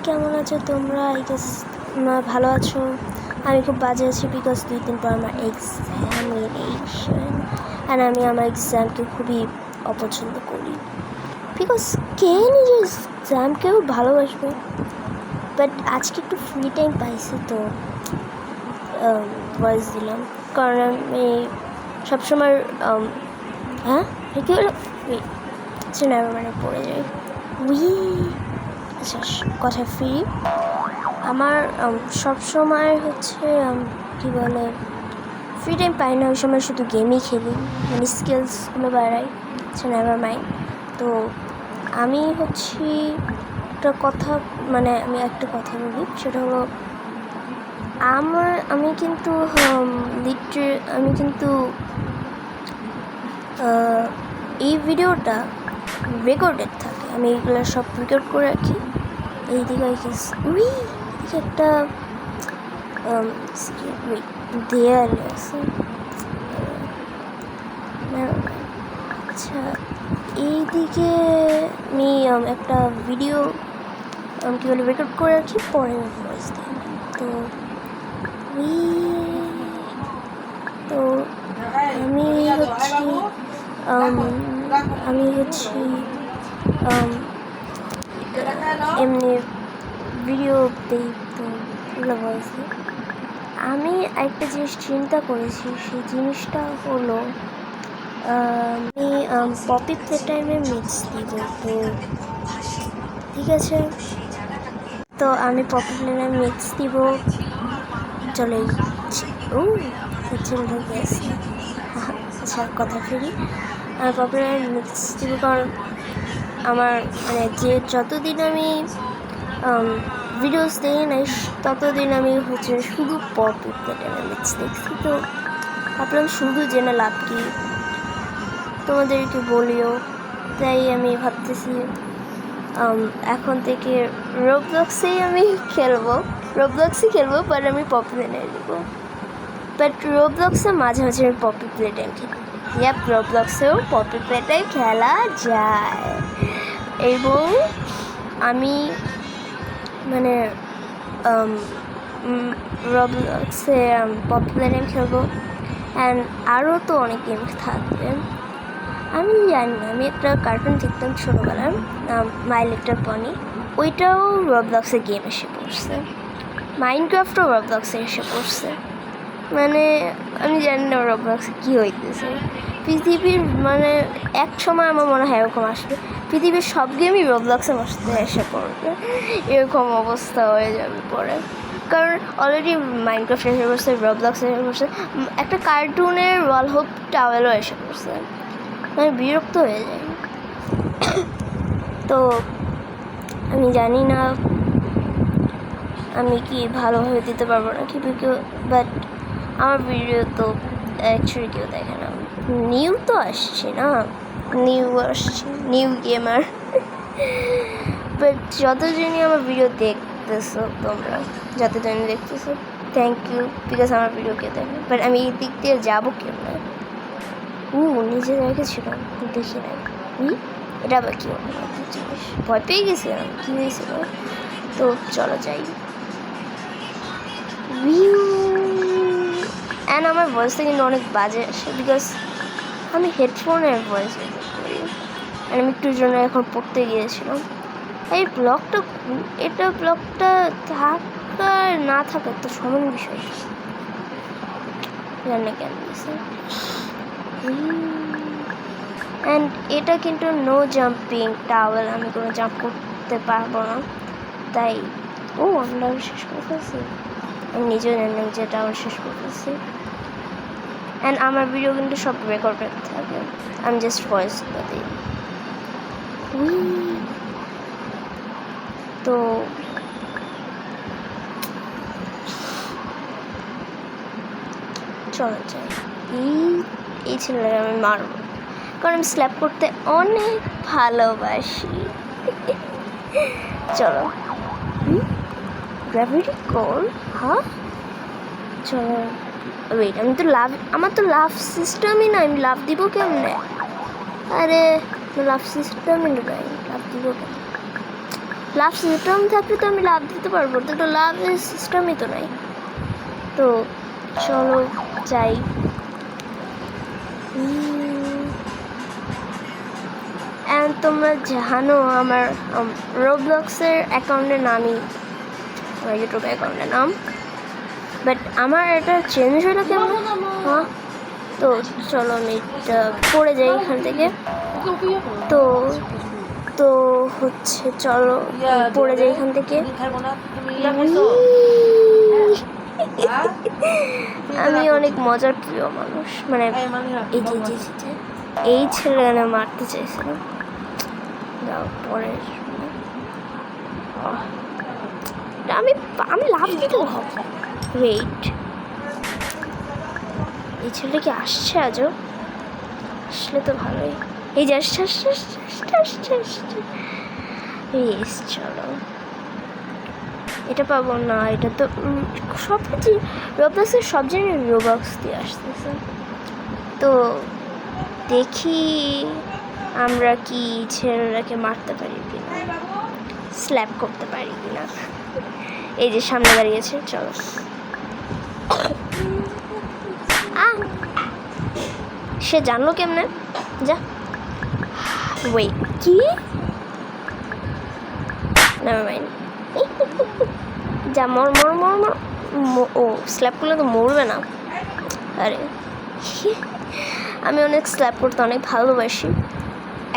কেমন আছো তোমরা? আই গেস ভালো আছো। আমি খুব বাজে আছি বিকজ 2 দিন পর আমার এক্সামিনেশন অ্যান্ড আমি আমার এক্সামকে খুবই অপছন্দ করি বিকজ কে নিজের এক্সামকেও ভালোবাসবে। বাট আজকে একটু ফ্রি টাইম পাইছি তো ভয়েস দিলাম, কারণ আমি সবসময় হ্যাঁ কি হলো সিনেমা মানে পড়ে যাই আচ্ছা কথা ফ্রি। আমার সবসময় হচ্ছে কী বলে ফ্রি টাইম পাই না, ওই সময় শুধু গেমই খেলি, মানে স্কিলসগুলো বাড়াই। আচ্ছা নেভার মাইন্ড। তো আমি হচ্ছি একটা কথা, মানে আমি একটা কথা বলি, সেটা হলো আমি কিন্তু এই ভিডিওটা রেকর্ডেড থাকে, আমি এইগুলো সব রেকর্ড করে রাখি। এইদিকে একটা দেয়াল আছে। আচ্ছা এইদিকে আমি একটা ভিডিও কী বলে রেকর্ড করে রাখি, পরে ভয়েস দিই। তো তো আমি হচ্ছি এমনি ভিডিও দিই, তো এগুলো বলছি। আমি একটা জিনিস চিন্তা করেছি, সেই জিনিসটা হলো আমি পপি প্লে টাইমে মিক্স দিব। তো ঠিক আছে, তো আমি পপি প্লে টাইমে মিক্স দিব। চলে গেছি। আচ্ছা কথা ফিরি, আমি পপি প্লে টাইমে মিক্স দিব কারণ আমার মানে যতদিন আমি ভিডিওস দেখি নাই ততদিন আমি হচ্ছে শুধু পপি প্লে টাইমে মিক্স দেখছি। তো ভাবলাম শুধু জেনে লাভ কি, তোমাদেরকে বলিও। তাই আমি ভাবতেছি এখন থেকে রোবলক্সই খেলবো, বাট আমি পপি প্লে টাইম দেবো। বাট রোবলক্সে মাঝে মাঝে আমি পপি প্লে টাইম খেলি। রোবলক্সেও পপি প্লে টাইম খেলা যায়, এবং আমি মানে রোবলক্সে পপি প্লে টাইম খেলবো। অ্যান্ড আরও তো অনেক গেম থাকবে, আমি জানি না। আমি একটা কার্টুন দেখতাম ছোটোবেলার, মাই লিটল পনি, ওইটাও রোবলক্সের গেম এসে পড়ছে। মাইনক্রাফটও রোবলক্সে এসে পড়ছে। মানে আমি জানি না রোবলক্সে কী হইতেছে পৃথিবীর, মানে এক সময় আমার মনে হয় এরকম আসবে, পৃথিবীর সব গেমই রোবলক্সে এসে পড়বে, এরকম অবস্থা হয়ে যাবে পরে। কারণ অলরেডি মাইনক্রাফট এসে পড়ছে, রোবলক্স এসে পড়ছে, একটা কার্টুনের ওয়াল হোপ টাওয়েলও এসে পড়ছে। আমি বিরক্ত হয়ে যাই। তো আমি জানি না আমি কি ভালোভাবে দিতে পারবো না কি, বাট আমার ভিডিও তো অ্যাকচুয়ালি কেউ দেখে না। নিউ তো আসছে না, নিউ গেমার। বাট যতজনই আমার ভিডিও দেখতেছো তোমরা, যতজনই দেখতেছো থ্যাংক ইউ, বিকজ আমার ভিডিও কেউ দেখে। বাট আমি এই দিক দিয়ে যাবো কেউ না। নিজে রেখেছিল দেখি নাই, এটা আবার কী হলো জিনিস, ভয় পেয়ে গেছিলাম, কী হয়েছিল। তো চলো যাই। অ্যান্ড আমার ভয়েসটা কিন্তু অনেক বাজে আসে বিকজ আমি হেডফোনের ভয়েস করি। অ্যান্ড আমি একটুর জন্য এখন পড়তে গিয়েছিলাম। এই ব্লগটা থাকা না থাকা তো সমান বিষয়, জানি কেন দিয়েছে। অ্যান্ড এটা কিন্তু নো জাম্পিং টাওয়েল, আমি কোনো জাম্প করতে পারবো না। তাই আমরা শেষ করে ফেলছি, আমি নিজেও জানি যে টাওয়ার শেষ করে ফেলছি। অ্যান্ড আমার ভিডিও কিন্তু সব রেকর্ডেড থাকে, আমি জাস্ট ভয়েস দিই। তো চলো যাই। এই ছেলেটাকে আমি মারবো, কারণ আমি স্ল্যাপ করতে অনেক ভালোবাসি। চলো গ্র্যাভিটি কল, হ্যাঁ চলো। ওয়েট, আমার তো লাভ সিস্টেমই না, আমি লাভ দিব কেমনে? আরে লাভ সিস্টেমই নেই, লাভ দিব কেন? লাভ সিস্টেম থাকলে তো আমি লাভ দিতে পারবো, তো লাভ সিস্টেমই তো নাই। তো চলো যাই। অ্যান্ড তোমরা জানো আমার রোবলক্সের অ্যাকাউন্টের নামই আমার ইউটিউব অ্যাকাউন্টের নাম, বাট আমার এটা চেঞ্জ হলো কেমন? হ্যাঁ, তো চলো আমি এটা পড়ে যাই এখান থেকে। তো তো হচ্ছে চলো পড়ে যাই এখান থেকে। আমি অনেক মজার প্রিয় মানুষ, মানে এই ছেলে মারতে চাইছিলাম। দাও পরে আমি আমি লাভ দিতে হবে। ওয়েট, এই ছেলেটা কি আসছে আজও? আসলে তো ভালোই। এই যে আসছে আসছে আসছে আসছে আসছে। ইয়েস, চলো এটা পাবো না। এটা তো সব কিছু রোবক্সের সব জায়গায় রোবক্স দিয়ে আসতেছে। তো দেখি আমরা কি ছেলেরাকে মারতে পারি কিনা, স্ল্যাপ করতে পারি কিনা। এই যে সামনে দাঁড়িয়েছে, চলো। সে জানলো কেমনে? যা ওয়েট, কি নেভার মাইন্ড। যা মর মর মর মর। ও স্ল্যাপ করলে তো মরবে না। আরে আমি অনেক স্ল্যাপ করতে অনেক ভালোবাসি,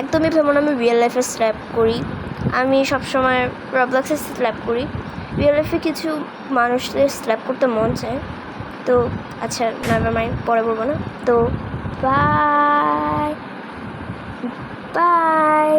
একদমই যেমন আমি রিয়েল লাইফে স্ল্যাপ করি। আমি সবসময় রবলক্সে স্ল্যাপ করি। রিয়েল লাইফে কিছু মানুষদের স্ল্যাপ করতে মন চায়। তো আচ্ছা নেভার মাইন্ড, পরে বলবো না। তো বাই বাই।